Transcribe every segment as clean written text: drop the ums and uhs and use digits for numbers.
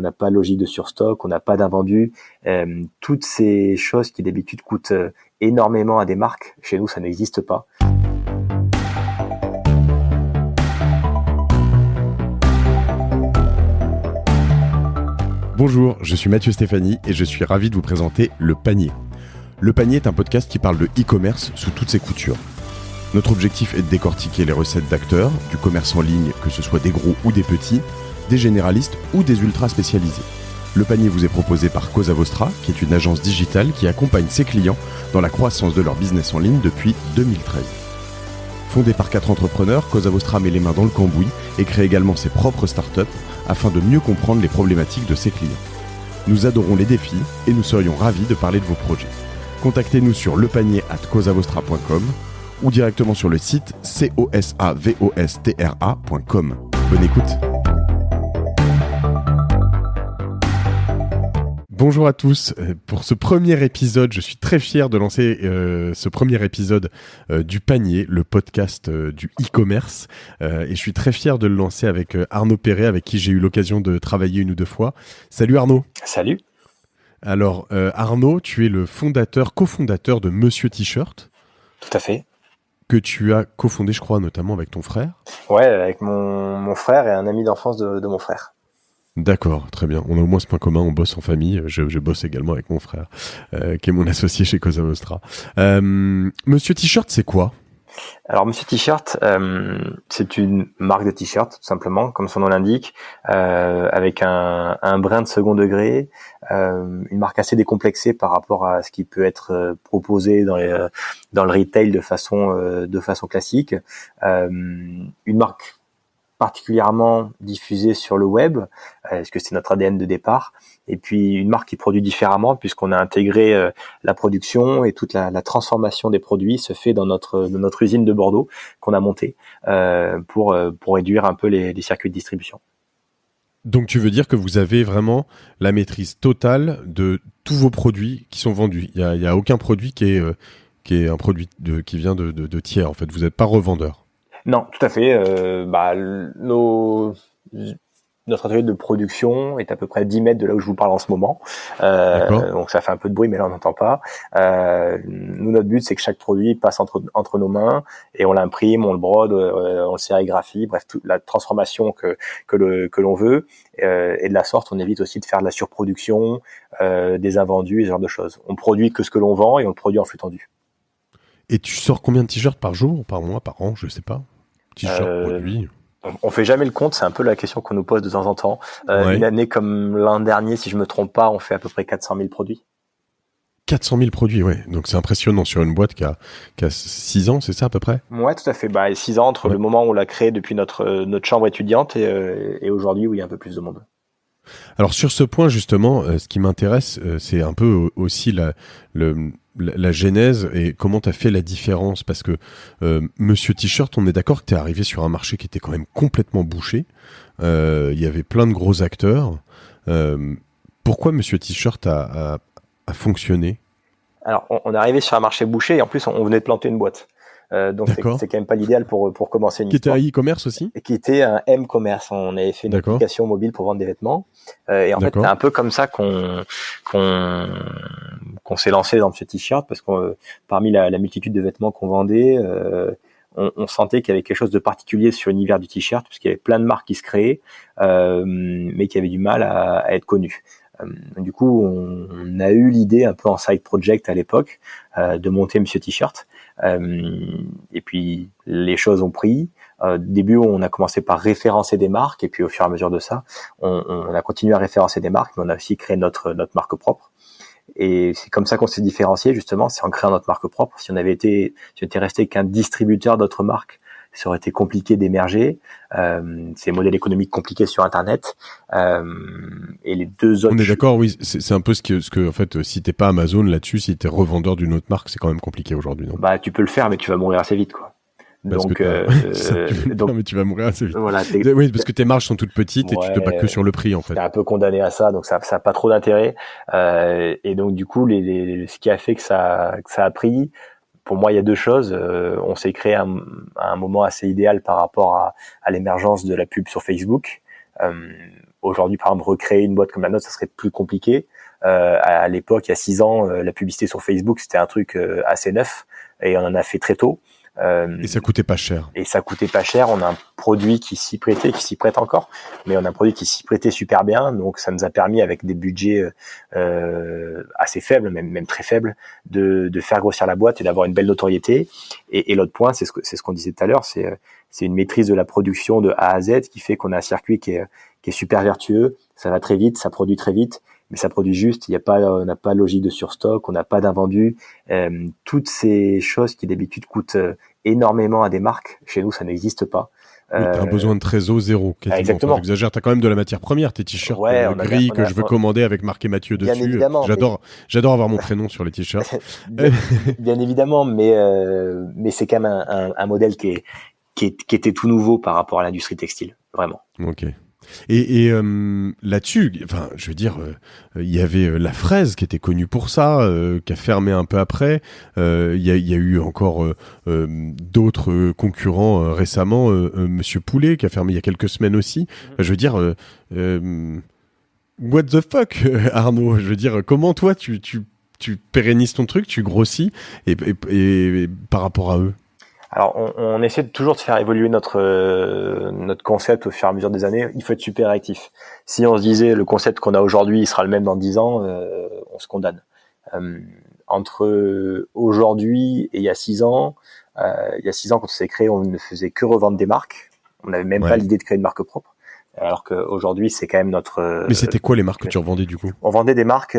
n'a pas de logique de surstock, on n'a pas d'invendu. Toutes ces choses qui d'habitude coûtent énormément à des marques, chez nous ça n'existe pas. Bonjour, je suis Mathieu Stéphanie et je suis ravi de vous présenter Le Panier. Le Panier est un podcast qui parle de e-commerce sous toutes ses coutures. Notre objectif est de décortiquer les recettes d'acteurs, du commerce en ligne, que ce soit des gros ou des petits, des généralistes ou des ultra spécialisés. Le Panier vous est proposé par Cosa Vostra, qui est une agence digitale qui accompagne ses clients dans la croissance de leur business en ligne depuis 2013. Fondé par 4 entrepreneurs, Cosa Vostra met les mains dans le cambouis et crée également ses propres startups afin de mieux comprendre les problématiques de ses clients. Nous adorons les défis et nous serions ravis de parler de vos projets. Contactez-nous sur lepanier@cosavostra.com ou directement sur le site cosavostra.com. Bonne écoute. Bonjour à tous. Pour ce premier épisode, je suis très fier de lancer ce premier épisode du Panier, le podcast du e-commerce. Et je suis très fier de le lancer avec Arnaud Perret, avec qui j'ai eu l'occasion de travailler une ou deux fois. Salut Arnaud. Salut. Alors Arnaud, tu es le cofondateur de Monsieur T-shirt. Tout à fait. Que tu as cofondé, je crois, notamment avec ton frère. Ouais, avec mon frère et un ami d'enfance de mon frère. D'accord, très bien. On a au moins ce point commun, on bosse en famille. Je bosse également avec mon frère, qui est mon associé chez Cosa Vostra. Monsieur T-shirt, c'est quoi ? Alors Monsieur T-shirt, c'est une marque de t-shirt, tout simplement, comme son nom l'indique, avec un brin de second degré, une marque assez décomplexée par rapport à ce qui peut être proposé dans le retail de façon classique. Une marque particulièrement diffusée sur le web, parce que c'est notre ADN de départ, et puis une marque qui produit différemment, puisqu'on a intégré la production et toute la transformation des produits se fait dans notre usine de Bordeaux qu'on a montée pour réduire un peu les circuits de distribution. Donc tu veux dire que vous avez vraiment la maîtrise totale de tous vos produits qui sont vendus. Il y a aucun produit qui est un produit qui vient de tiers, en fait. Vous n'êtes pas revendeur. Non, tout à fait. Notre atelier de production est à peu près 10 mètres de là où je vous parle en ce moment. Donc ça fait un peu de bruit, mais là on n'entend pas. Nous, notre but, c'est que chaque produit passe entre nos mains et on l'imprime, on le brode, on le sérigraphie, bref, toute la transformation que l'on veut. Et de la sorte, on évite aussi de faire de la surproduction, des invendus, ce genre de choses. On produit que ce que l'on vend et on le produit en flux tendu. Et tu sors combien de t-shirts par jour, par mois, par an, je sais pas. T-shirts produits. On fait jamais le compte, c'est un peu la question qu'on nous pose de temps en temps. Ouais. Une année comme l'an dernier, si je me trompe pas, on fait à peu près 400 000 produits. 400 000 produits, ouais. Donc c'est impressionnant sur une boîte qui a 6 ans, c'est ça à peu près ? Ouais, tout à fait. 6 ans entre le moment où on l'a créé depuis notre chambre étudiante et aujourd'hui où il y a un peu plus de monde. Alors sur ce point justement, ce qui m'intéresse, c'est un peu aussi la genèse et comment tu as fait la différence, parce que Monsieur T-shirt, on est d'accord que tu es arrivé sur un marché qui était quand même complètement bouché. Il y avait plein de gros acteurs. Pourquoi Monsieur T-shirt a fonctionné ? Alors, on est arrivé sur un marché bouché et en plus, on venait de planter une boîte. Donc c'est quand même pas l'idéal pour commencer une histoire. Qui était un e-commerce aussi ? Qui était un M-commerce. On avait fait une application mobile pour vendre des vêtements. Et en fait, c'est un peu comme ça qu'on s'est lancé dans ce t-shirt, parce que parmi la multitude de vêtements qu'on vendait, on sentait qu'il y avait quelque chose de particulier sur l'univers du t-shirt, parce qu'il y avait plein de marques qui se créaient, mais qui avaient du mal à être connues. Du coup, on a eu l'idée un peu en side project à l'époque de monter Monsieur T-shirt. Et puis les choses ont pris. Au début, on a commencé par référencer des marques, et puis au fur et à mesure de ça, on a continué à référencer des marques, mais on a aussi créé notre marque propre. Et c'est comme ça qu'on s'est différencié, justement, c'est en créant notre marque propre. Si on était resté qu'un distributeur d'autres marques, ça aurait été compliqué d'émerger. C'est un modèle économique compliqué sur Internet. Et les deux autres... On est d'accord, oui. C'est un peu ce que en fait, si t'es pas Amazon là-dessus, si t'es revendeur d'une autre marque, c'est quand même compliqué aujourd'hui, non ? Tu peux le faire, mais tu vas mourir assez vite, quoi. Mais tu vas mourir assez vite. Voilà, oui, parce que tes marges sont toutes petites et tu te bats que sur le prix, en fait. T'es un peu condamné à ça, donc ça a pas trop d'intérêt. Et donc du coup, ce qui a fait que ça a pris, pour moi, il y a deux choses. On s'est créé à un moment assez idéal par rapport à l'émergence de la pub sur Facebook. Aujourd'hui, par exemple, recréer une boîte comme la nôtre, ça serait plus compliqué. À l'époque, il y a 6 ans, la publicité sur Facebook, c'était un truc assez neuf et on en a fait très tôt. Et ça coûtait pas cher. Et ça coûtait pas cher. On a un produit qui s'y prêtait, qui s'y prête encore, mais on a un produit qui s'y prêtait super bien. Donc, ça nous a permis, avec des budgets assez faibles, même très faibles, de faire grossir la boîte et d'avoir une belle notoriété. Et l'autre point, c'est ce qu'on disait tout à l'heure, c'est une maîtrise de la production de A à Z qui fait qu'on a un circuit qui est super vertueux. Ça va très vite, ça produit très vite, mais ça produit juste. On n'a pas de logique de surstock, on n'a pas d'invendu. Toutes ces choses qui d'habitude coûtent énormément à des marques, chez nous, ça n'existe pas. Oui, t'as un besoin de trésor zéro. Exactement. Enfin, j'exagère, t'as quand même de la matière première, tes t-shirts gris que je veux commander avec marqué Mathieu dessus. Évidemment, j'adore avoir mon prénom sur les t-shirts. bien évidemment, mais c'est quand même un modèle qui était tout nouveau par rapport à l'industrie textile, vraiment. Ok. Et là-dessus, enfin, je veux dire, il y avait La Fraise qui était connue pour ça, qui a fermé un peu après. Il y a eu encore d'autres concurrents récemment. Monsieur Poulet qui a fermé il y a quelques semaines aussi. Je veux dire, what the fuck, Arnaud. Je veux dire, comment toi tu pérennises ton truc, tu grossis et par rapport à eux. Alors, on essaie toujours de faire évoluer notre concept au fur et à mesure des années. Il faut être super actif. Si on se disait le concept qu'on a aujourd'hui, il sera le même dans 10 ans, on se condamne. Entre aujourd'hui et il y a 6 ans, quand on s'est créé, on ne faisait que revendre des marques. On n'avait même pas l'idée de créer une marque propre. Alors qu'aujourd'hui, c'est quand même notre... Mais c'était quoi les marques que tu revendais du coup ? On vendait des marques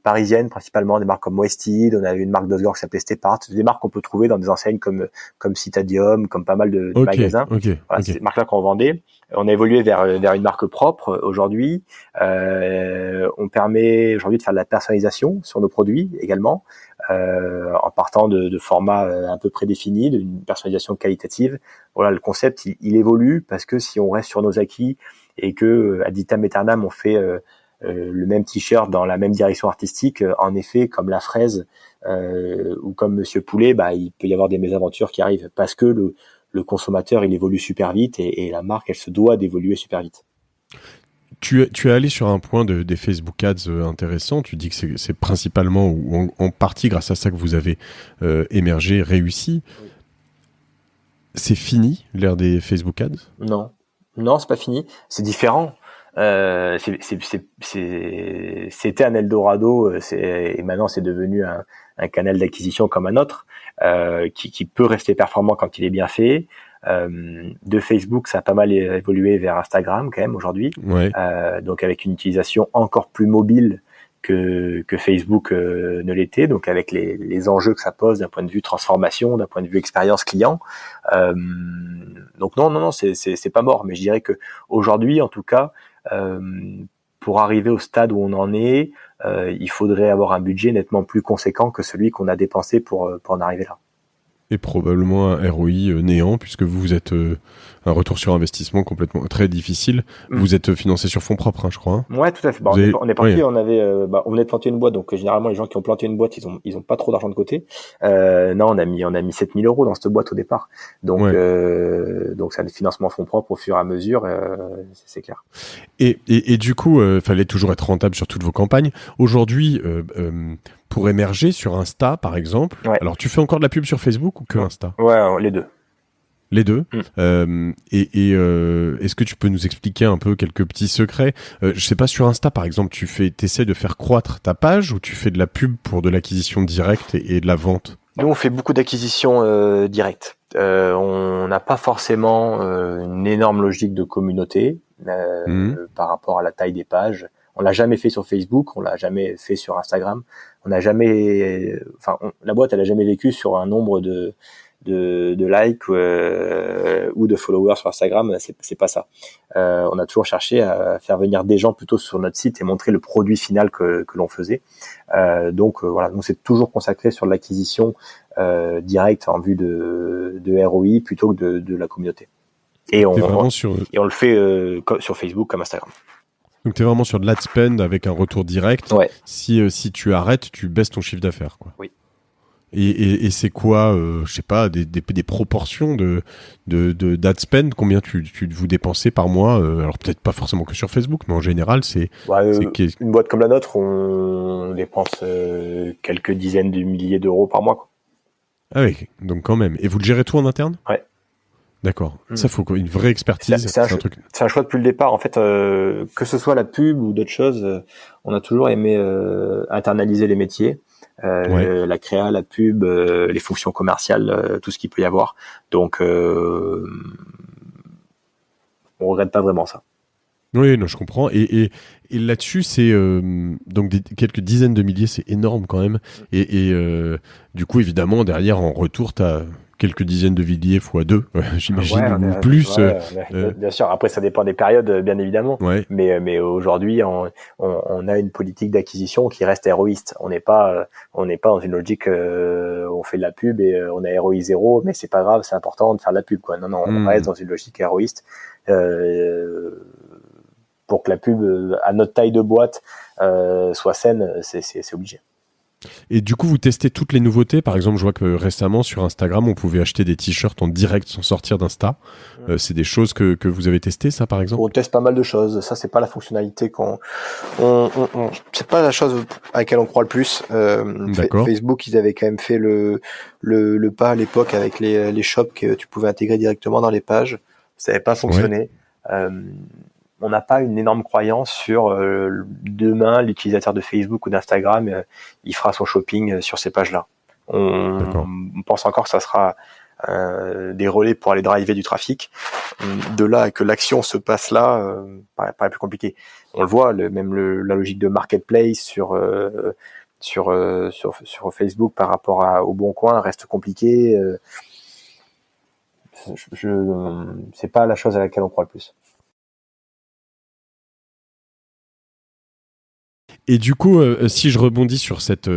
parisiennes principalement, des marques comme Westid, on avait une marque d'Osgore qui s'appelait Stepart, des marques qu'on peut trouver dans des enseignes comme Citadium, comme pas mal de magasins. Voilà, c'est ces marques-là qu'on vendait. On a évolué vers une marque propre aujourd'hui. On permet aujourd'hui de faire de la personnalisation sur nos produits également, en partant de formats un peu prédéfinis, d'une personnalisation qualitative. Voilà, le concept, il évolue parce que si on reste sur nos acquis et que ad vitam aeternam on fait le même t-shirt dans la même direction artistique, en effet, comme La Fraise ou comme Monsieur Poulet, il peut y avoir des mésaventures qui arrivent parce que le consommateur, il évolue super vite et la marque, elle se doit d'évoluer super vite. Tu es allé sur un point des Facebook Ads intéressant. Tu dis que c'est principalement ou en partie grâce à ça que vous avez émergé, réussi. Oui. C'est fini l'ère des Facebook Ads ? Non, c'est pas fini. C'est différent. C'était un Eldorado, et maintenant c'est devenu un canal d'acquisition comme un autre, qui peut rester performant quand il est bien fait. De Facebook, ça a pas mal évolué vers Instagram quand même aujourd'hui. Ouais. Donc avec une utilisation encore plus mobile que Facebook ne l'était, donc avec les enjeux que ça pose d'un point de vue transformation, d'un point de vue expérience client. Donc non, c'est pas mort, mais je dirais que aujourd'hui, en tout cas, pour arriver au stade où on en est, il faudrait avoir un budget nettement plus conséquent que celui qu'on a dépensé pour en arriver là. Et probablement un ROI néant, puisque vous êtes un retour sur investissement complètement très difficile. Vous êtes financé sur fonds propres, je crois. Ouais, tout à fait. On est parti, on venait de planter une boîte, donc généralement les gens qui ont planté une boîte, ils ont pas trop d'argent de côté. Non, on a mis 7 000 € dans cette boîte au départ. Donc ça, le financement fonds propres au fur et à mesure, c'est clair. Et du coup, fallait toujours être rentable sur toutes vos campagnes. Aujourd'hui, pour émerger sur Insta, par exemple. Ouais. Alors, tu fais encore de la pub sur Facebook ou que Insta ? Ouais, les deux. Les deux. Est-ce que tu peux nous expliquer un peu quelques petits secrets ? Je sais pas, sur Insta, par exemple, t'essaies de faire croître ta page ou tu fais de la pub pour de l'acquisition directe et de la vente ? Nous, on fait beaucoup d'acquisitions directes. On n'a pas forcément une énorme logique de communauté par rapport à la taille des pages. On l'a jamais fait sur Facebook, on l'a jamais fait sur Instagram. La boîte, elle a jamais vécu sur un nombre de likes ou de followers sur Instagram. C'est pas ça. On a toujours cherché à faire venir des gens plutôt sur notre site et montrer le produit final que l'on faisait. Donc c'est toujours consacré sur l'acquisition directe en vue de ROI plutôt que de la communauté. Et on le fait sur Facebook comme Instagram. Donc, tu es vraiment sur de l'ad spend avec un retour direct. Ouais. Si tu arrêtes, tu baisses ton chiffre d'affaires, quoi. Oui. Et c'est quoi, je sais pas, des proportions d'ad spend, combien vous dépensez par mois, alors peut-être pas forcément que sur Facebook, mais en général, une boîte comme la nôtre, on dépense quelques dizaines de milliers d'euros par mois, quoi. Ah oui, donc quand même. Et vous le gérez tout en interne ? Ouais. D'accord. Ça, faut une vraie expertise. C'est un choix depuis le départ. En fait, que ce soit la pub ou d'autres choses, on a toujours aimé internaliser les métiers. La créa, la pub, les fonctions commerciales, tout ce qu'il peut y avoir. Donc, on regrette pas vraiment ça. Oui, non, je comprends. Et là-dessus, c'est donc quelques dizaines de milliers, c'est énorme quand même. Et du coup, évidemment, derrière, en retour, t'as quelques dizaines de milliers fois 2, j'imagine, ou plus. Bien sûr. Après, ça dépend des périodes, bien évidemment. Ouais. Mais aujourd'hui, on a une politique d'acquisition qui reste héroïste. On n'est pas dans une logique on fait de la pub et on a ROI 0, mais c'est pas grave, c'est important de faire de la pub, quoi. Non, on reste dans une logique héroïste. Pour que la pub à notre taille de boîte soit saine, c'est obligé. Et du coup, vous testez toutes les nouveautés. Par exemple, je vois que récemment sur Instagram, on pouvait acheter des t-shirts en direct sans sortir d'Insta. C'est des choses que vous avez testées, ça, par exemple ? On teste pas mal de choses. Ça, c'est pas la fonctionnalité c'est pas la chose à laquelle on croit le plus. Facebook, ils avaient quand même fait le pas à l'époque avec les shops que tu pouvais intégrer directement dans les pages. Ça n'avait pas fonctionné. On n'a pas une énorme croyance sur demain, l'utilisateur de Facebook ou d'Instagram, il fera son shopping sur ces pages-là. On pense encore que ça sera des relais pour aller driver du trafic. De là à que l'action se passe là, paraît plus compliqué. On le voit, la logique de marketplace sur Facebook par rapport au Bon Coin reste compliquée. C'est pas la chose à laquelle on croit le plus. Et du coup, si je rebondis sur cette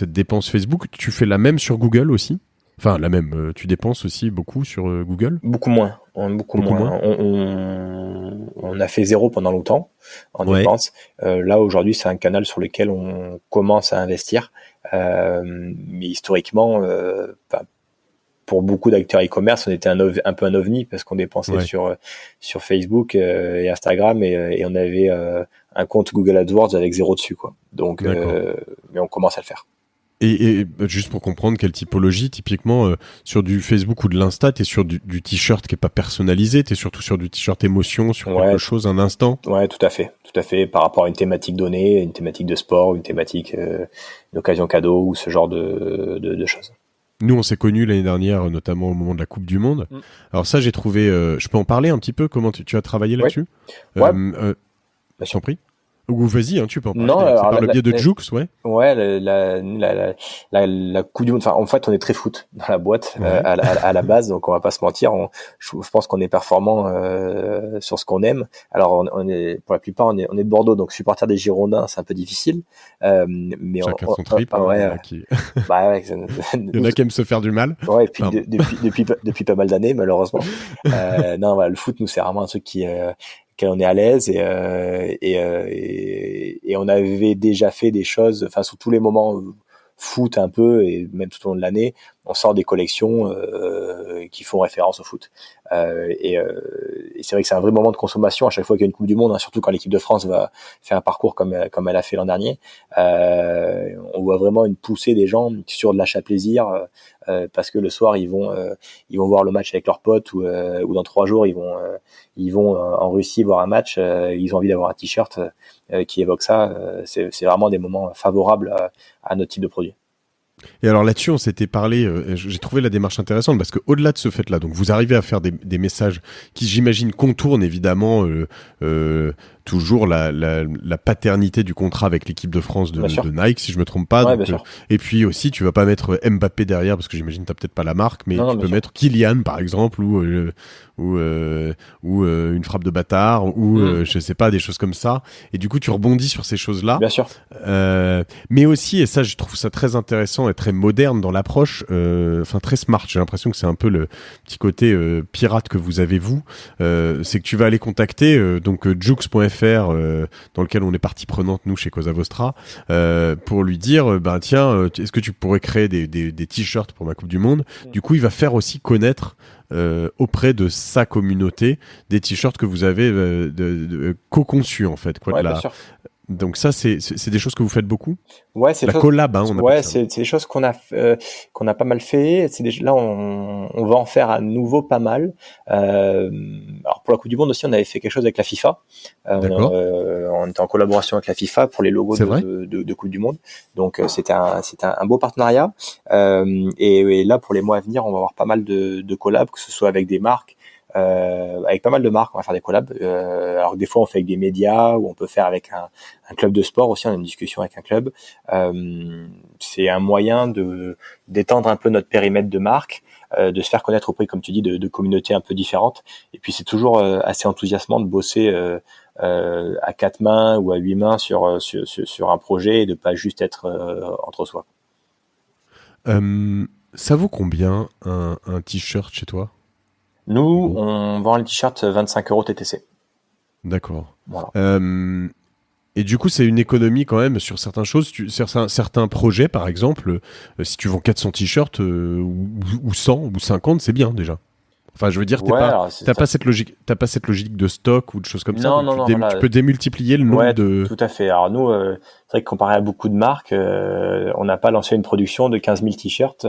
dépense Facebook, tu fais la même sur Google aussi ? Enfin, la même. Tu dépenses aussi beaucoup sur Google ? Beaucoup moins. Beaucoup moins. On a fait 0 pendant longtemps en dépenses. Là, aujourd'hui, c'est un canal sur lequel on commence à investir. Mais historiquement, pour beaucoup d'acteurs e-commerce, on était un peu un ovni parce qu'on dépensait sur Facebook et Instagram et on avait un compte Google AdWords avec 0 dessus, quoi. Donc, mais on commence à le faire. Et juste pour comprendre quelle typologie, typiquement sur du Facebook ou de l'Insta, t'es sur du t-shirt qui est pas personnalisé, t'es surtout sur du t-shirt émotion, sur quelque chose, un instant. Ouais, tout à fait. Par rapport à une thématique donnée, une thématique de sport, une thématique d'occasion cadeau ou ce genre de choses. Nous, on s'est connus l'année dernière, notamment au moment de la Coupe du Monde. Alors ça, j'ai trouvé... je peux en parler un petit peu ? Comment tu as travaillé là-dessus ? Je t'en prie. Ou vas-y, tu peux en parler. Non, c'est par le biais de Jux, Ouais, la Coupe du Monde. Enfin, en fait, on est très foot dans la boîte à la base, donc on va pas se mentir. Je pense qu'on est performant sur ce qu'on aime. Alors, on est pour la plupart, on est de Bordeaux, donc supporter des Girondins, c'est un peu difficile. Mais chacun son trip. Il y en a qui aiment se faire du mal. Ouais, et puis depuis pas mal d'années, malheureusement. Le foot, nous, c'est vraiment un truc auquel on est à l'aise et on avait déjà fait des choses, enfin sur tous les moments foot un peu et même tout au long de l'année, on sort des collections qui font référence au foot. Et c'est vrai que c'est un vrai moment de consommation à chaque fois qu'il y a une Coupe du Monde, surtout quand l'équipe de France va faire un parcours comme elle a fait l'an dernier. On voit vraiment une poussée des gens sur de l'achat plaisir parce que le soir ils vont voir le match avec leurs potes ou dans 3 jours ils vont en Russie voir un match. Ils ont envie d'avoir un t-shirt qui évoque ça. C'est vraiment des moments favorables à notre type de produit. Et alors là-dessus, on s'était parlé, j'ai trouvé la démarche intéressante parce que au-delà de ce fait-là, donc vous arrivez à faire des messages qui, j'imagine, contournent évidemment toujours la paternité du contrat avec l'équipe de France de Nike, si je me trompe pas. Donc, et puis aussi, tu vas pas mettre Mbappé derrière parce que j'imagine t'as peut-être pas la marque, mais tu peux mettre Kylian par exemple ou ou une frappe de bâtard ou je sais pas, des choses comme ça. Et du coup, tu rebondis sur ces choses-là. Bien sûr. Mais aussi, et ça, je trouve ça très intéressant et très moderne dans l'approche, enfin très smart. J'ai l'impression que c'est un peu le petit côté pirate que vous avez vous. C'est que tu vas aller contacter donc Jux.fr dans lequel on est partie prenante nous chez Cosa Vostra pour lui dire bah tiens, est-ce que tu pourrais créer des t-shirts pour ma Coupe du Monde. Du coup, il va faire aussi connaître auprès de sa communauté des t-shirts que vous avez co-conçus en fait quoi. Ouais, bien sûr. Donc ça c'est des choses que vous faites beaucoup. Ouais, c'est la choses, collab, hein, on appelle ça. c'est des choses qu'on a pas mal fait. Là, on va en faire à nouveau pas mal. Alors pour la Coupe du Monde aussi, on avait fait quelque chose avec la FIFA. D'accord. On était en collaboration avec la FIFA pour les logos de Coupe du Monde. Donc c'était un beau partenariat. Et là, pour les mois à venir, on va avoir pas mal de collabs, que ce soit avec des marques. Avec pas mal de marques, on va faire des collabs. Alors des fois, on fait avec des médias, ou on peut faire avec un club de sport aussi. On a une discussion avec un club. C'est un moyen d'étendre un peu notre périmètre de marque, de se faire connaître auprès, comme tu dis, de communautés un peu différentes. Et puis c'est toujours assez enthousiasmant de bosser à 4 mains ou à 8 mains sur un projet et de pas juste être entre soi. Ça vaut combien un t-shirt chez toi? Nous, on vend le t-shirt 25 € TTC. D'accord. Voilà. Et du coup, c'est une économie quand même sur certaines choses. Certains projets, par exemple, si tu vends 400 t-shirts ou 100 ou 50, c'est bien déjà. Enfin, je veux dire, t'as pas cette logique de stock ou de choses comme ça. Non, Tu peux démultiplier le nombre de... Tout à fait. Alors nous, c'est vrai que comparé à beaucoup de marques, on n'a pas lancé une production de 15 000 t-shirts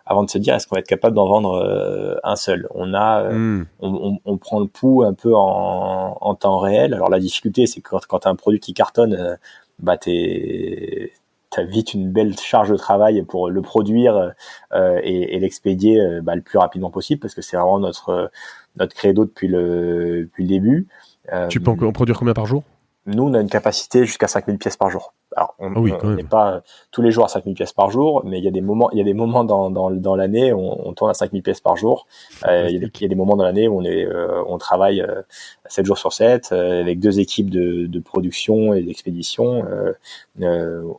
avant de se dire est-ce qu'on va être capable d'en vendre un seul. On prend le pouls un peu en temps réel. Alors la difficulté, c'est que quand t'as un produit qui cartonne, t'as vite une belle charge de travail pour le produire et l'expédier le plus rapidement possible, parce que c'est vraiment notre credo depuis le début. Tu peux en produire combien par jour? Nous, on a une capacité jusqu'à 5000 pièces par jour. Alors, on n'est pas tous les jours à 5000 pièces par jour, mais il y a des moments dans l'année où on tourne à 5000 pièces par jour. Il y a des moments dans l'année où on travaille 7 jours sur 7 avec 2 équipes de production et d'expédition.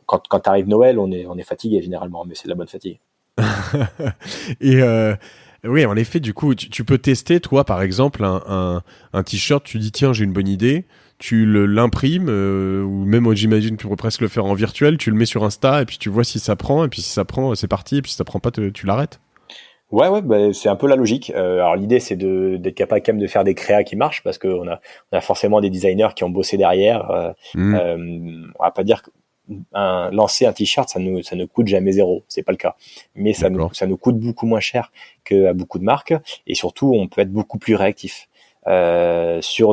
Quand arrive Noël, on est fatigué généralement, mais c'est de la bonne fatigue. Et oui, en effet, du coup, tu peux tester, toi, par exemple, un t-shirt, tu dis, tiens, j'ai une bonne idée, tu l'imprimes, ou même, j'imagine, tu pourrais presque le faire en virtuel, tu le mets sur Insta, et puis tu vois si ça prend, et puis si ça prend, c'est parti, et puis si ça prend pas, tu l'arrêtes. Ouais, c'est un peu la logique. Alors l'idée, c'est d'être capable quand même de faire des créas qui marchent, parce qu'on a forcément des designers qui ont bossé derrière. On va pas dire que lancer un t-shirt, ça ne coûte jamais zéro, c'est pas le cas, mais ça nous coûte beaucoup moins cher qu'à beaucoup de marques, et surtout on peut être beaucoup plus réactif sur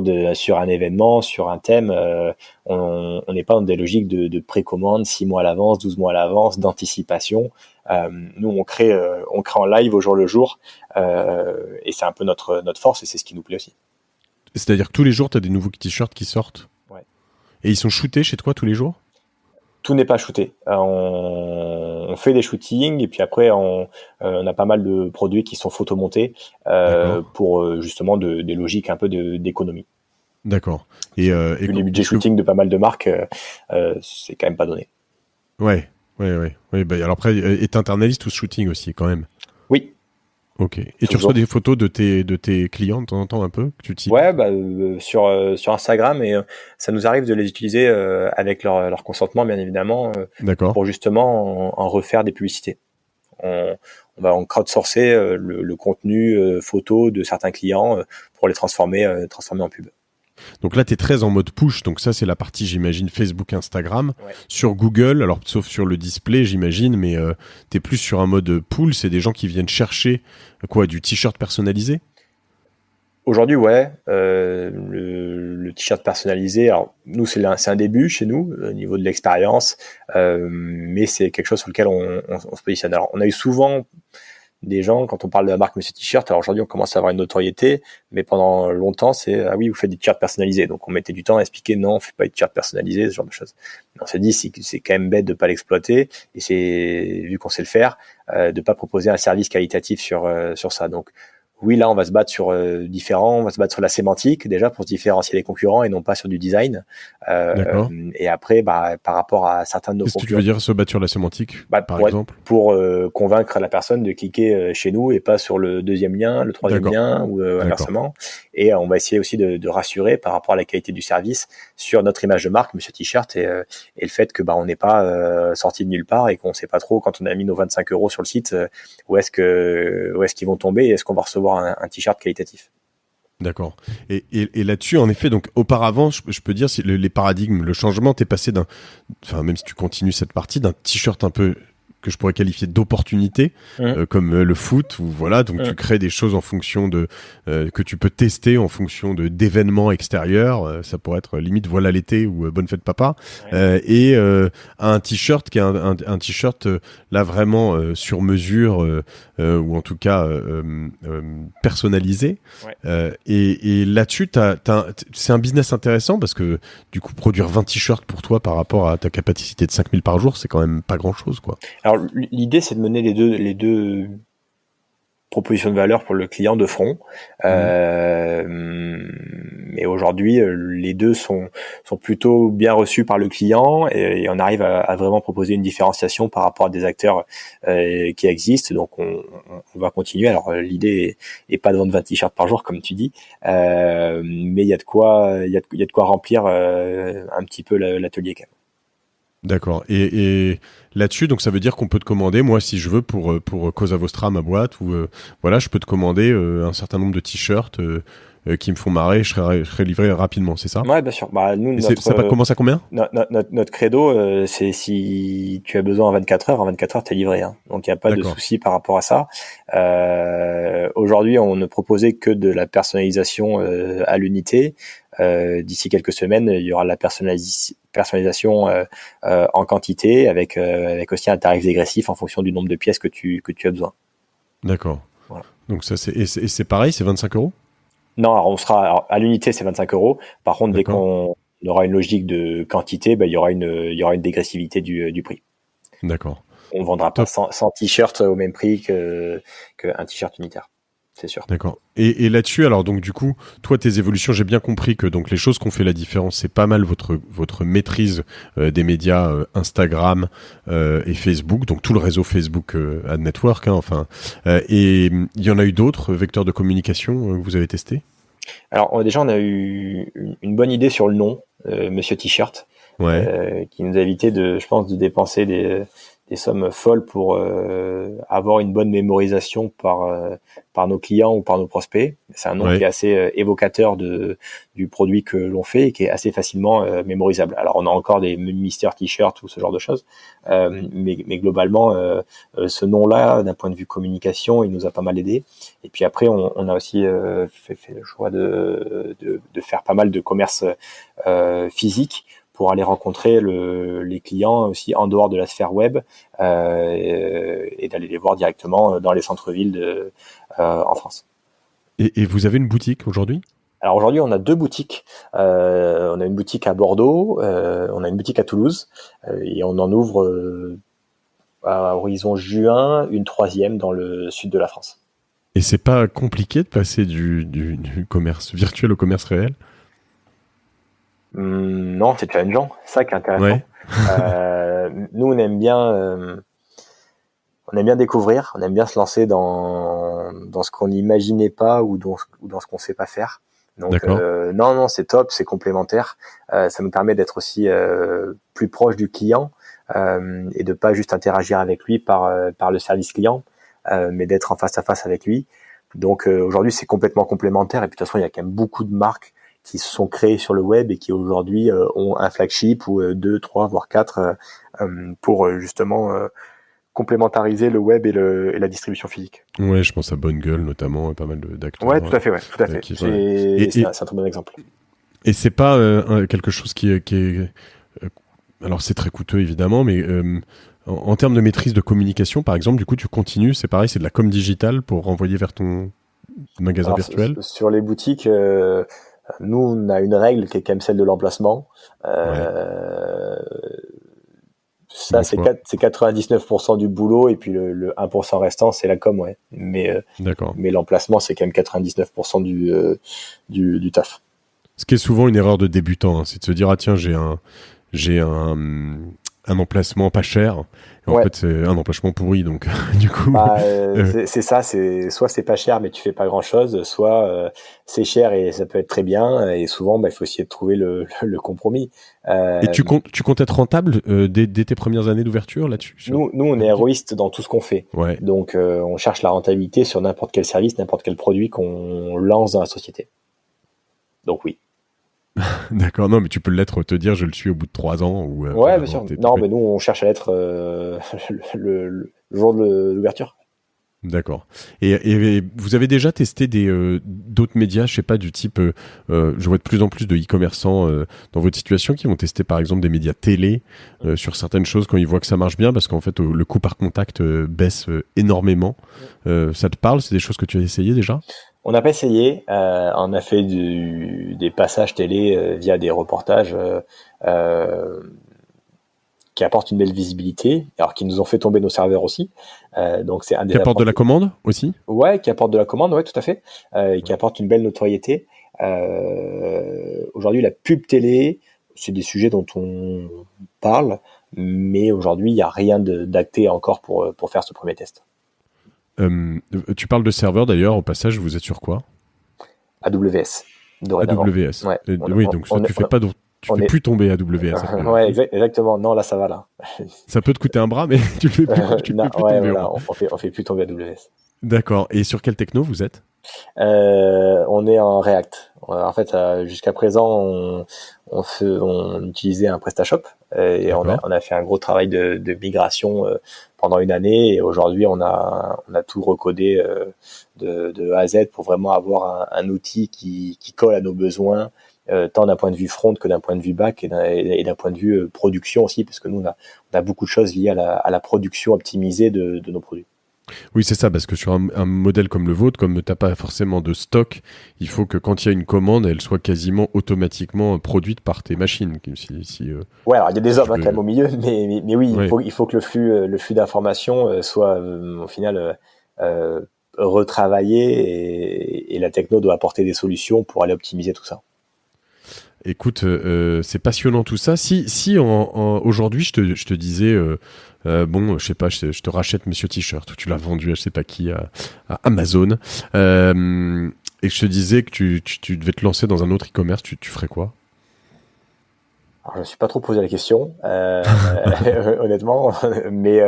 un événement, sur un thème. On n'est pas dans des logiques de précommande 6 mois à l'avance, 12 mois à l'avance, d'anticipation. Nous on crée en live au jour le jour, et c'est un peu notre force, et c'est ce qui nous plaît aussi. C'est-à-dire que tous les jours tu as des nouveaux t-shirts qui sortent? Ouais. Et ils sont shootés chez toi tous les jours? Tout n'est pas shooté. On fait des shootings, et puis après on a pas mal de produits qui sont photomontés pour justement des logiques un peu d'économie. D'accord. Et les budgets shooting de pas mal de marques, c'est quand même pas donné. Ouais. Bah, alors après, et t'internalises tout ce shooting aussi quand même? Oui. Ok. Et tu reçois des photos de tes clients de temps en temps un peu que tu utilises? Ouais, sur Instagram, et ça nous arrive de les utiliser avec leur consentement, bien évidemment, pour justement en refaire des publicités. On va crowdsourcer le contenu photo de certains clients pour les transformer en pub. Donc là, tu es très en mode push. Donc ça, c'est la partie, j'imagine, Facebook, Instagram. Ouais. Sur Google, alors sauf sur le display, j'imagine, mais tu es plus sur un mode pull. C'est des gens qui viennent chercher du t-shirt personnalisé? Aujourd'hui, ouais. Le t-shirt personnalisé, alors nous, c'est un début chez nous au niveau de l'expérience, mais c'est quelque chose sur lequel on se positionne. Alors, on a eu souvent des gens, quand on parle de la marque Monsieur T-shirt, alors aujourd'hui on commence à avoir une notoriété, mais pendant longtemps c'est ah oui, vous faites des t-shirts personnalisés, donc on mettait du temps à expliquer non, on fait pas des t-shirts personnalisés, ce genre de choses. Mais on s'est dit c'est quand même bête de pas l'exploiter, et vu qu'on sait le faire, de pas proposer un service qualitatif sur ça. Donc oui, là, on va se battre sur différents, on va se battre sur la sémantique déjà pour se différencier des concurrents et non pas sur du design. D'accord. Et après, par rapport à certains de nos Qu'est-ce que tu concurrents, veux dire se battre sur la sémantique, par exemple? pour convaincre la personne de cliquer chez nous et pas sur le deuxième lien, le troisième D'accord. lien ou D'accord. inversement. Et on va essayer aussi de rassurer par rapport à la qualité du service sur notre image de marque, Monsieur T-shirt, et le fait que on n'est pas sorti de nulle part et qu'on sait pas trop quand on a mis nos 25 € sur le site où est-ce qu'ils vont tomber et est-ce qu'on va recevoir un t-shirt qualitatif. D'accord. Et là-dessus, en effet, donc auparavant, je peux dire, si les paradigmes, le changement, t'es passé même si tu continues cette partie, d'un t-shirt un peu que je pourrais qualifier d'opportunité, comme le foot, ou voilà, donc tu crées des choses en fonction de que tu peux tester en fonction d'événements extérieurs. Ça pourrait être limite voilà l'été ou bonne fête papa, et un t-shirt qui est un t-shirt là vraiment sur mesure ou en tout cas personnalisé. Et là-dessus, c'est un business intéressant parce que du coup, produire 20 t-shirts pour toi par rapport à ta capacité de 5000 par jour, c'est quand même pas grand-chose, quoi. Alors, l'idée, c'est de mener les deux propositions de valeur pour le client de front. Mais aujourd'hui, les deux sont plutôt bien reçus par le client et on arrive à vraiment proposer une différenciation par rapport à des acteurs qui existent. Donc, on va continuer. Alors, l'idée est pas de vendre 20 t-shirts par jour, comme tu dis, mais il y a de quoi remplir un petit peu l'atelier quand même. D'accord. Et là-dessus, donc ça veut dire qu'on peut te commander, moi, si je veux, pour Cosa Vostra, ma boîte, ou voilà, je peux te commander un certain nombre de t-shirts qui me font marrer, je serai livré rapidement, c'est ça? Ouais, bien sûr. Nous, ça commence à combien? Notre credo, c'est si tu as besoin en 24 heures, t'es livré. Hein. Donc, il n'y a pas de souci par rapport à ça. Aujourd'hui, on ne proposait que de la personnalisation à l'unité. D'ici quelques semaines, il y aura la personnalisation en quantité avec aussi un tarif dégressif en fonction du nombre de pièces que tu as besoin. D'accord. Voilà. Donc ça c'est pareil, c'est 25 €? Non, alors à l'unité c'est 25 €. Par contre, dès qu'on aura une logique de quantité, il y aura une dégressivité du prix. D'accord. On vendra pas 100 t-shirts au même prix qu'un t-shirt unitaire. C'est sûr. D'accord. Et là-dessus, alors donc du coup, toi, tes évolutions, j'ai bien compris que donc les choses qui ont fait la différence, c'est pas mal votre maîtrise des médias Instagram et Facebook, donc tout le réseau Facebook Ad Network, et il y en a eu d'autres vecteurs de communication que vous avez testés? Alors déjà, on a eu une bonne idée sur le nom, Monsieur T-shirt, qui nous a évité de dépenser des sommes folles pour avoir une bonne mémorisation par nos clients ou par nos prospects. C'est un nom qui est assez évocateur du produit que l'on fait et qui est assez facilement mémorisable. Alors on a encore des Mister T-shirt ou ce genre de choses, mais globalement ce nom-là, d'un point de vue communication, il nous a pas mal aidé. Et puis après on a aussi fait le choix de faire pas mal de commerce physique pour aller rencontrer les clients aussi en dehors de la sphère web et d'aller les voir directement dans les centres-villes en France. Et vous avez une boutique aujourd'hui ? Alors aujourd'hui, on a 2 boutiques. On a une boutique à Bordeaux, on a une boutique à Toulouse, et on en ouvre à horizon juin une 3e dans le sud de la France. Et c'est pas compliqué de passer du commerce virtuel au commerce réel ? Non, c'est challengeant. C'est ça qui est intéressant. Nous, on aime bien découvrir, on aime bien se lancer dans ce qu'on n'imaginait pas ou dans ce qu'on sait pas faire. Donc non, c'est top, c'est complémentaire. Ça nous permet d'être aussi plus proche du client et de pas juste interagir avec lui par le service client, mais d'être en face à face avec lui. Donc aujourd'hui, c'est complètement complémentaire. Et puis de toute façon, il y a quand même beaucoup de marques qui se sont créées sur le web et qui aujourd'hui ont un flagship ou 2, 3, voire 4 pour justement complémentariser le web et la distribution physique. Ouais, je pense à Bonne Gueule notamment, pas mal d'acteurs. Ouais, tout à fait. C'est un très bon exemple. Et c'est pas quelque chose qui est alors c'est très coûteux évidemment, mais en termes de maîtrise de communication, par exemple, du coup, tu continues, c'est pareil, c'est de la com digitale pour renvoyer vers ton magasin virtuel. Sur les boutiques, nous, on a une règle qui est quand même celle de l'emplacement. Ça, c'est 99% du boulot, et puis le 1% restant, c'est la com, ouais. D'accord. Mais l'emplacement, c'est quand même 99% du taf. Ce qui est souvent une erreur de débutant, hein, c'est de se dire, ah tiens, j'ai un emplacement pas cher. Et en fait, c'est un emplacement pourri, donc du coup. C'est ça, soit c'est pas cher, mais tu fais pas grand chose, soit c'est cher et ça peut être très bien. Et souvent, il faut essayer de trouver le compromis. Et tu comptes être rentable dès tes premières années d'ouverture là-dessus? Nous, on est héroïste dans tout ce qu'on fait. Ouais. Donc, on cherche la rentabilité sur n'importe quel service, n'importe quel produit qu'on lance dans la société. Donc oui. D'accord, non, mais tu peux te dire, je le suis au bout de 3 ans. Ouais, bien sûr. Non, mais nous, on cherche à l'être le jour de l'ouverture. D'accord. Et vous avez déjà testé d'autres médias, je sais pas, du type, je vois de plus en plus de e-commerçants dans votre situation qui vont tester par exemple des médias télé sur certaines choses quand ils voient que ça marche bien, parce qu'en fait le coût par contact baisse énormément. Ça te parle? C'est des choses que tu as essayé déjà? On n'a pas essayé. On a fait des passages télé via des reportages qui apportent une belle visibilité, alors qui nous ont fait tomber nos serveurs aussi. Donc c'est un des qui apporte de la commande aussi? Ouais, qui apporte de la commande, ouais, tout à fait, et qui apporte une belle notoriété. Aujourd'hui, la pub télé, c'est des sujets dont on parle, mais aujourd'hui, il n'y a rien d'acté encore pour faire ce premier test. Tu parles de serveur d'ailleurs, au passage, vous êtes sur quoi? AWS, dorénavant. AWS. Ouais. Oui, donc tu fais pas tu fais plus tomber AWS. Ouais, exactement. Non, là, ça va, là. Ça peut te coûter un bras, mais tu le fais plus, non, plus ouais, tomber. Voilà, on fait plus tomber AWS. D'accord. Et sur quel techno vous êtes? On est en React. En fait, jusqu'à présent, on utilisait un PrestaShop, et on a fait un gros travail de migration pendant une année. Et aujourd'hui, on a tout recodé de A à Z pour vraiment avoir un outil qui colle à nos besoins, tant d'un point de vue front que d'un point de vue back, et d'un point de vue production aussi, parce que nous, on a beaucoup de choses liées à la production optimisée de nos produits. Oui, c'est ça, parce que sur un modèle comme le vôtre, comme tu n'as pas forcément de stock, il faut que quand il y a une commande, elle soit quasiment automatiquement produite par tes machines. Ouais, alors il y a des hommes quand même au milieu, mais oui, ouais. Il faut que le flux d'informations soit au final retravaillé, et la techno doit apporter des solutions pour aller optimiser tout ça. Écoute, c'est passionnant tout ça. Si aujourd'hui je te disais, bon, je sais pas, je te rachète Monsieur T-shirt, ou tu l'as vendu à je sais pas qui, à Amazon, et je te disais que tu devais te lancer dans un autre e-commerce, tu ferais quoi? Alors, je me suis pas trop posé la question, honnêtement, mais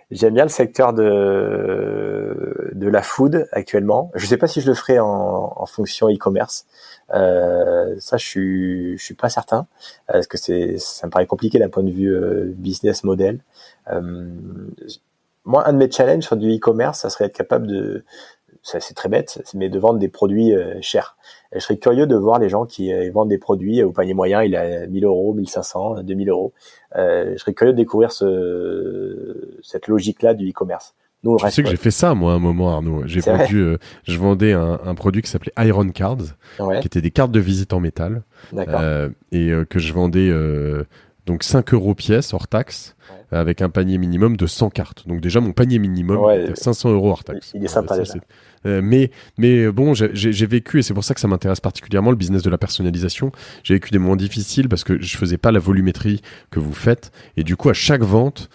j'aime bien le secteur de la food actuellement. Je sais pas si je le ferai en fonction e-commerce. Ça, je suis pas certain, parce que ça me paraît compliqué d'un point de vue business model. Moi, un de mes challenges sur du e-commerce, ça serait être capable c'est très bête, mais de vendre des produits chers. Et je serais curieux de voir les gens qui vendent des produits au panier moyen, il a 1000 euros, 1500, 2000 euros. Je serais curieux de découvrir cette logique-là du e-commerce. Nous, je sais que j'ai fait ça, moi, à un moment, Arnaud. Je vendais un produit qui s'appelait Iron Cards, qui étaient des cartes de visite en métal, et que je vendais donc 5 € pièce hors taxe, avec un panier minimum de 100 cartes. Donc déjà, mon panier minimum était 500 € hors taxe. Il est sympa déjà. Mais bon, j'ai vécu, et c'est pour ça que ça m'intéresse particulièrement, le business de la personnalisation. J'ai vécu des moments difficiles parce que je faisais pas la volumétrie que vous faites, et du coup à chaque vente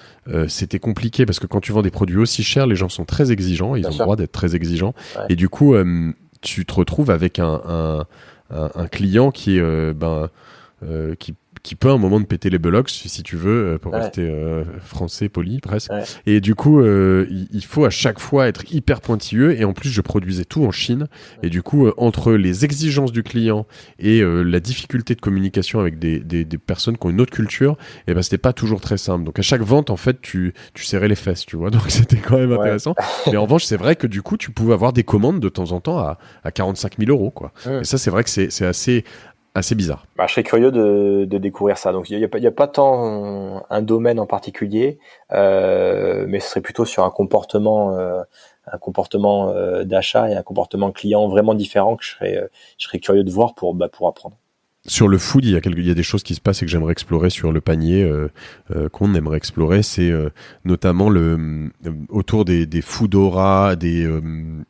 c'était compliqué, parce que quand tu vends des produits aussi chers, les gens sont très exigeants, ils ont le droit d'être très exigeants, et du coup tu te retrouves avec un client qui est qui peut à un moment de péter les bullocks, si tu veux, pour rester français poli presque. Et du coup, il faut à chaque fois être hyper pointilleux. Et en plus, je produisais tout en Chine. Et du coup, entre les exigences du client et la difficulté de communication avec des personnes qui ont une autre culture, et ben c'était pas toujours très simple. Donc à chaque vente, en fait, tu serrais les fesses, tu vois. Donc c'était quand même intéressant. Mais en revanche, c'est vrai que du coup, tu pouvais avoir des commandes de temps en temps à 45 000 €, quoi. Et ça, c'est vrai que c'est assez bizarre. Je serais curieux de découvrir ça. Donc il y a pas tant un domaine en particulier, mais ce serait plutôt sur un comportement d'achat et un comportement client vraiment différent que je serais curieux de voir pour apprendre. Sur le food, il y a des choses qui se passent et que j'aimerais explorer sur le panier, qu'on aimerait explorer. C'est notamment autour des Foodora, des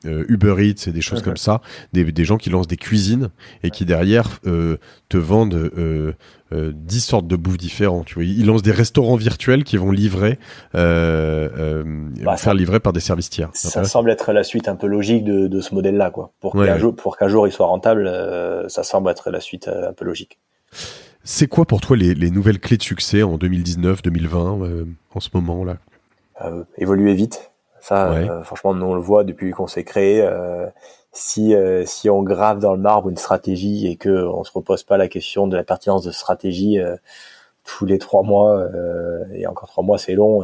Uber Eats et des choses comme ça, des gens qui lancent des cuisines et qui derrière te vendent 10 sortes de bouffe différents. Tu vois, ils lancent des restaurants virtuels qui vont livrer, faire livrer par des services tiers. Ça semble être la suite un peu logique de ce modèle-là, quoi. Pour qu'un jour il soit rentable, ça semble être la suite un peu logique. C'est quoi pour toi les nouvelles clés de succès en 2019, 2020, en ce moment-là? Évoluer vite. Ça, franchement, nous on le voit depuis qu'on s'est créé. Si on grave dans le marbre une stratégie et que on se repose pas la question de la pertinence de stratégie tous les 3 mois, et encore 3 mois c'est long,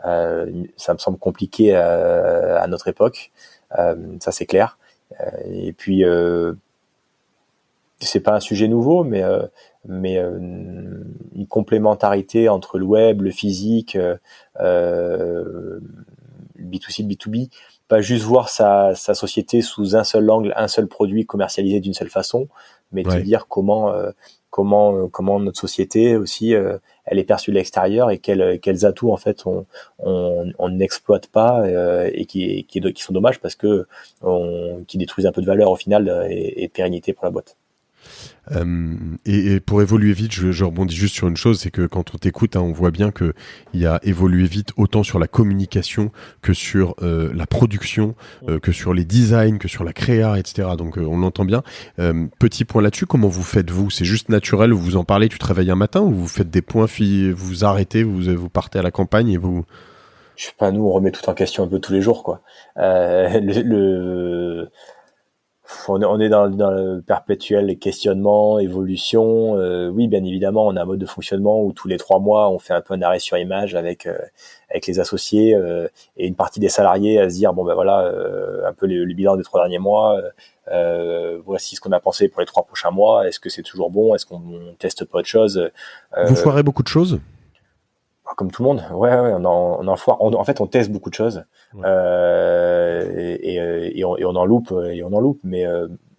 ça me semble compliqué à notre époque. Ça c'est clair. Et puis c'est pas un sujet nouveau, mais une complémentarité entre le web, le physique, le B2C, le B2B, pas juste voir sa société sous un seul angle, un seul produit commercialisé d'une seule façon, mais te dire comment notre société aussi elle est perçue de l'extérieur et quels atouts en fait on n'exploite pas et qui sont dommages parce que qui détruisent un peu de valeur au final et de pérennité pour la boîte. Et pour évoluer vite, je rebondis juste sur une chose, c'est que quand on t'écoute, on voit bien que il y a évolué vite autant sur la communication que sur la production, que sur les designs, que sur la créa, etc. Donc on l'entend bien. Petit point là-dessus, comment vous faites vous? C'est juste naturel, vous en parlez, tu te réveilles un matin ou vous faites des points, vous arrêtez, vous partez à la campagne et vous... Je sais pas, nous on remet tout en question un peu tous les jours, quoi. On est dans le perpétuel questionnement, évolution. Oui, bien évidemment, on a un mode de fonctionnement où tous les 3 mois, on fait un peu un arrêt sur image avec les associés et une partie des salariés à se dire bon ben voilà, un peu le bilan des 3 derniers mois. Voici ce qu'on a pensé pour les 3 prochains mois. Est-ce que c'est toujours bon? Est-ce qu'on teste pas autre chose? Vous foirez beaucoup de choses? Comme tout le monde, ouais, on en foire. En fait, on teste beaucoup de choses et on en loupe mais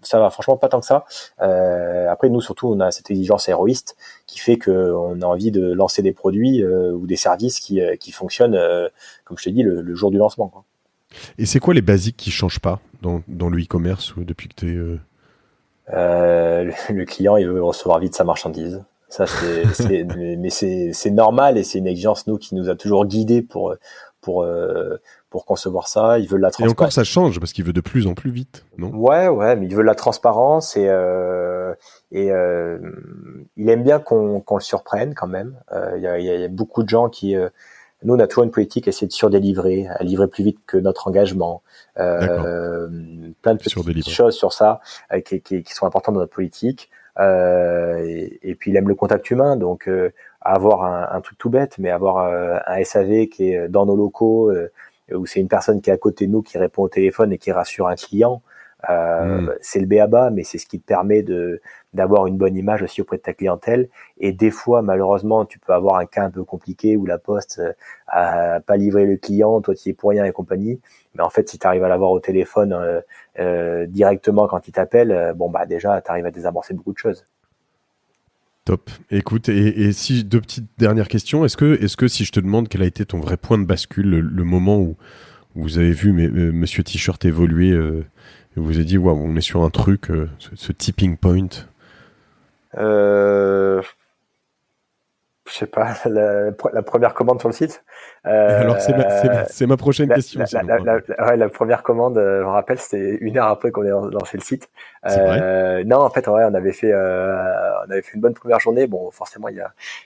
ça va franchement pas tant que ça. Après, nous surtout, on a cette exigence héroïste qui fait que on a envie de lancer des produits ou des services qui fonctionnent, comme je t'ai dit, le jour du lancement, quoi. Et c'est quoi les basiques qui changent pas dans le e-commerce ou depuis que t'es le client, il veut recevoir vite sa marchandise. Ça mais c'est normal et c'est une exigence qui nous a toujours guidés pour concevoir ça. Ils veulent la transparence. Et encore ça change parce qu'il veut de plus en plus vite, non? Ouais, mais ils veulent la transparence et il aime bien qu'on le surprenne quand même. Il y a beaucoup de gens qui nous on a toujours une politique à essayer de surdélivrer, à livrer plus vite que notre engagement. Plein de petites choses sur ça qui sont importantes dans notre politique. Et puis il aime le contact humain, donc avoir un truc tout bête, mais avoir un SAV qui est dans nos locaux, où c'est une personne qui est à côté de nous, qui répond au téléphone et qui rassure un client, c'est le b.a.-ba, mais c'est ce qui te permet d'avoir une bonne image aussi auprès de ta clientèle. Et des fois, malheureusement, tu peux avoir un cas un peu compliqué où la poste a pas livré le client, toi tu y es pour rien et compagnie. Mais en fait, si tu arrives à l'avoir au téléphone directement quand il t'appelle, déjà, tu arrives à désamorcer beaucoup de choses. Top. Écoute, et si 2 petites dernières questions, est-ce que si je te demande quel a été ton vrai point de bascule, le moment où vous avez vu Monsieur T-shirt évoluer, et vous vous avez dit waouh, on est sur un truc, ce tipping point? Je sais pas, la première commande sur le site. Alors c'est ma prochaine question. La première commande, je me rappelle, c'était 1 heure après qu'on ait lancé le site. C'est vrai? Non, en fait, on avait fait une bonne première journée. Bon, forcément, il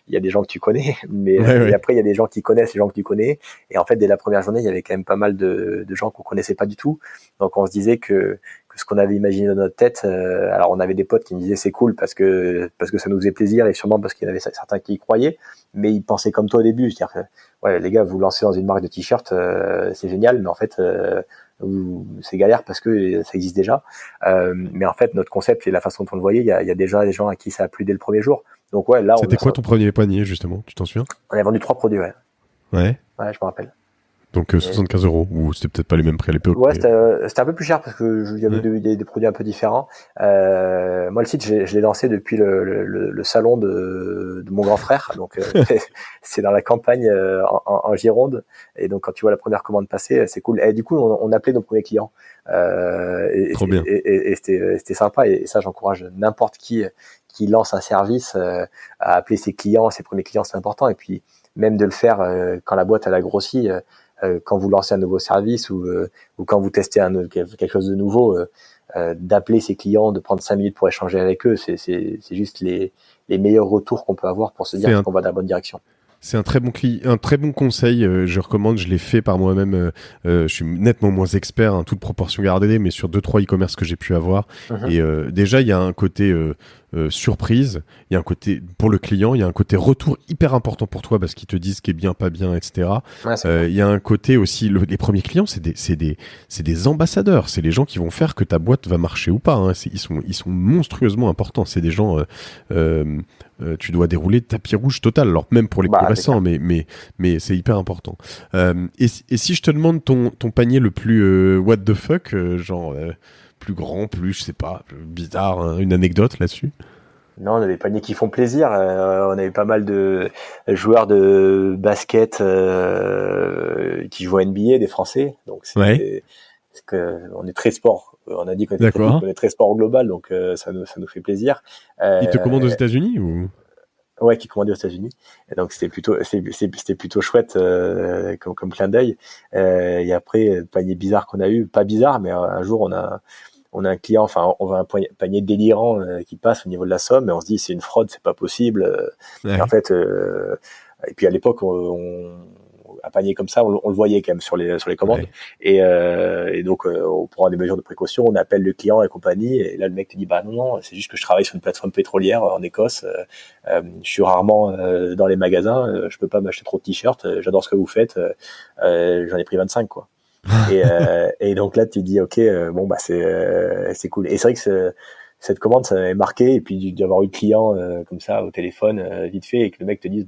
y a des gens que tu connais, mais et après il y a des gens qui connaissent les gens que tu connais. Et en fait, dès la première journée, il y avait quand même pas mal de gens qu'on connaissait pas du tout. Donc on se disait que ce qu'on avait imaginé dans notre tête, alors on avait des potes qui me disaient c'est cool parce que ça nous faisait plaisir et sûrement parce qu'il y en avait certains qui y croyaient, mais ils pensaient comme toi au début, c'est-à-dire que ouais les gars, vous lancez dans une marque de t-shirt, c'est génial, mais en fait c'est galère parce que ça existe déjà. Mais en fait notre concept et la façon dont on le voyait, il y a déjà des gens à qui ça a plu dès le premier jour. Donc ouais, là c'était quoi ton premier panier justement, tu t'en souviens? On a vendu 3 produits, ouais. Ouais, je me rappelle. Donc 75 €, ou c'était peut-être pas les mêmes prix à l'époque. Ouais, c'était un peu plus cher parce que il y avait des produits un peu différents. Moi, le site, je l'ai lancé depuis le salon de mon grand frère. Donc, c'est dans la campagne en Gironde. Et donc, quand tu vois la première commande passer, c'est cool. Et du coup, on appelait nos premiers clients. Trop bien. Et c'était sympa. Et ça, j'encourage n'importe qui lance un service à appeler ses clients, ses premiers clients, c'est important. Et puis, même de le faire quand la boîte elle a grossi. Quand vous lancez un nouveau service ou quand vous testez quelque chose de nouveau, d'appeler ses clients, de prendre 5 minutes pour échanger avec eux, c'est juste les meilleurs retours qu'on peut avoir pour se dire qu'on va dans la bonne direction. C'est un très bon conseil. Je recommande. Je l'ai fait par moi-même. Je suis nettement moins expert, toute proportion gardée, mais sur 2-3 e-commerce que j'ai pu avoir. Et déjà, il y a un côté surprise. Il y a un côté pour le client. Il y a un côté retour hyper important pour toi parce qu'ils te disent ce qui est bien, pas bien, etc. Ouais, il y a un côté aussi. Les premiers clients, c'est des ambassadeurs. C'est les gens qui vont faire que ta boîte va marcher ou pas. Ils sont monstrueusement importants. C'est des gens. Tu dois dérouler tapis rouge total. Alors même pour les plus récents, mais c'est hyper important. Et si je te demande ton panier le plus what the fuck, plus grand, plus je sais pas, bizarre, une anecdote là-dessus? Non, on a des paniers qui font plaisir. On avait pas mal de joueurs de basket qui jouent à NBA, des Français. Donc on est très sport. On a dit qu'on est très sport global, donc ça nous fait plaisir. Ils te commandent aux États-Unis ou? Ouais, qui commandait aux États-Unis. Et donc c'était plutôt chouette comme clin d'œil. Et après, le panier bizarre qu'on a eu, pas bizarre, mais un jour on a un client, enfin on voit un panier délirant qui passe au niveau de la somme, et on se dit c'est une fraude, c'est pas possible. Ouais. Et en fait, et puis à l'époque un panier comme ça, on le voyait quand même sur les commandes. Ouais. Et donc on prend des mesures de précaution, on appelle le client et compagnie, et là le mec te dit non, c'est juste que je travaille sur une plateforme pétrolière en Écosse, je suis rarement dans les magasins, je peux pas m'acheter trop de t-shirts, j'adore ce que vous faites, j'en ai pris 25 quoi. Et donc là tu dis ok, c'est cool. Et c'est vrai que cette commande ça m'avait marqué, et puis d'avoir eu le client comme ça au téléphone vite fait, et que le mec te dise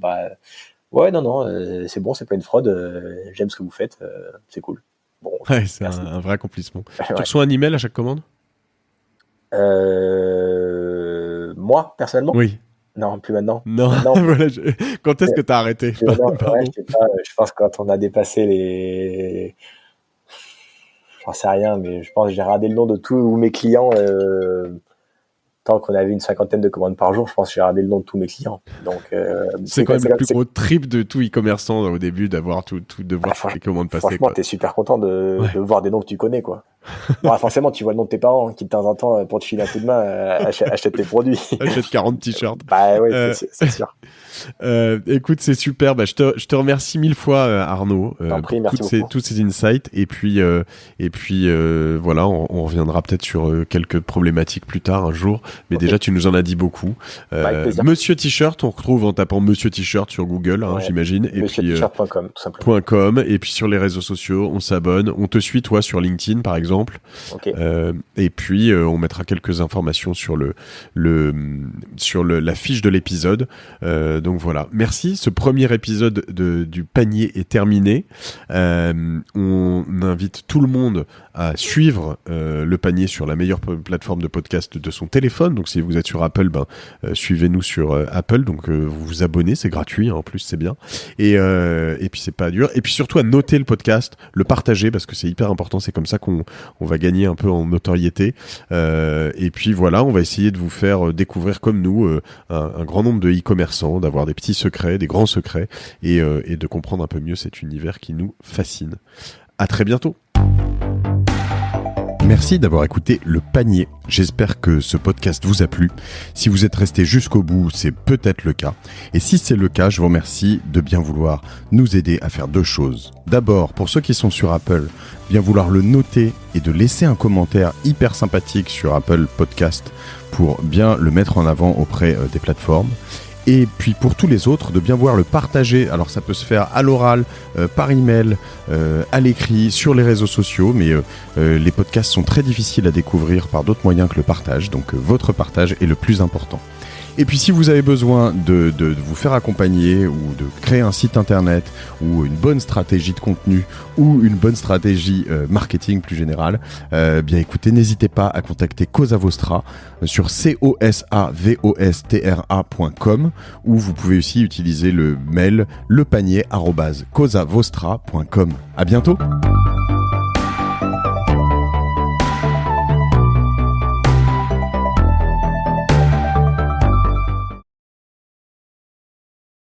ouais, non, c'est bon, c'est pas une fraude, j'aime ce que vous faites, c'est cool. Bon, ouais, c'est un vrai accomplissement. Tu reçois un email à chaque commande? Moi, personnellement? Oui. Non, plus maintenant. Non, voilà, quand est-ce que t'as arrêté? Je pense que quand on a dépassé les... J'en sais rien, mais je pense que j'ai regardé le nom de tous mes clients... Tant qu'on avait une 50aine de commandes par jour, je pense que j'ai regardé le nom de tous mes clients. Donc, c'est quand même le plus gros trip de tout e-commerçant au début, de voir les commandes passer. Franchement, t'es super content de voir des noms que tu connais, quoi. Bon, forcément, tu vois le nom de tes parents qui, de temps en temps, pour te filer un coup de main, achètent tes produits. Achète 40 t-shirts. Bah oui, c'est sûr. Écoute, c'est super. Je te remercie 1000 fois, Arnaud, pour tous ces insights. Et puis voilà, on reviendra peut-être sur quelques problématiques plus tard un jour. Mais déjà, tu nous en as dit beaucoup. Monsieur T-shirt, on retrouve en tapant Monsieur T-shirt sur Google, j'imagine. Et puis MonsieurT-shirt.com, tout simplement. .com. Et puis sur les réseaux sociaux, on s'abonne. On te suit, toi, sur LinkedIn, par exemple. Et puis on mettra quelques informations sur la fiche de l'épisode. Donc voilà, merci. Ce premier épisode du panier est terminé. On invite tout le monde à suivre le panier sur la meilleure plateforme de podcast de son téléphone. Donc si vous êtes sur Apple, suivez-nous sur Apple. Donc vous vous abonnez, c'est gratuit, en plus c'est bien. Et puis c'est pas dur. Et puis surtout à noter le podcast, le partager, parce que c'est hyper important. C'est comme ça qu'on va gagner un peu en notoriété. Et puis voilà, on va essayer de vous faire découvrir comme nous un grand nombre de e-commerçants, d'avoir des petits secrets, des grands secrets, et de comprendre un peu mieux cet univers qui nous fascine. À très bientôt. Merci d'avoir écouté Le Panier. J'espère que ce podcast vous a plu. Si vous êtes resté jusqu'au bout, c'est peut-être le cas. Et si c'est le cas, je vous remercie de bien vouloir nous aider à faire 2 choses. D'abord, pour ceux qui sont sur Apple, bien vouloir le noter et de laisser un commentaire hyper sympathique sur Apple Podcast pour bien le mettre en avant auprès des plateformes. Et puis pour tous les autres, de bien vouloir le partager. Alors ça peut se faire à l'oral, par email, à l'écrit, sur les réseaux sociaux, mais les podcasts sont très difficiles à découvrir par d'autres moyens que le partage, donc votre partage est le plus important. Et puis si vous avez besoin de vous faire accompagner ou de créer un site internet ou une bonne stratégie de contenu ou une bonne stratégie marketing plus générale, bien écoutez, n'hésitez pas à contacter Cosa Vostra sur cosavostra.com, ou vous pouvez aussi utiliser le mail lepanier@cosavostra.com. À bientôt.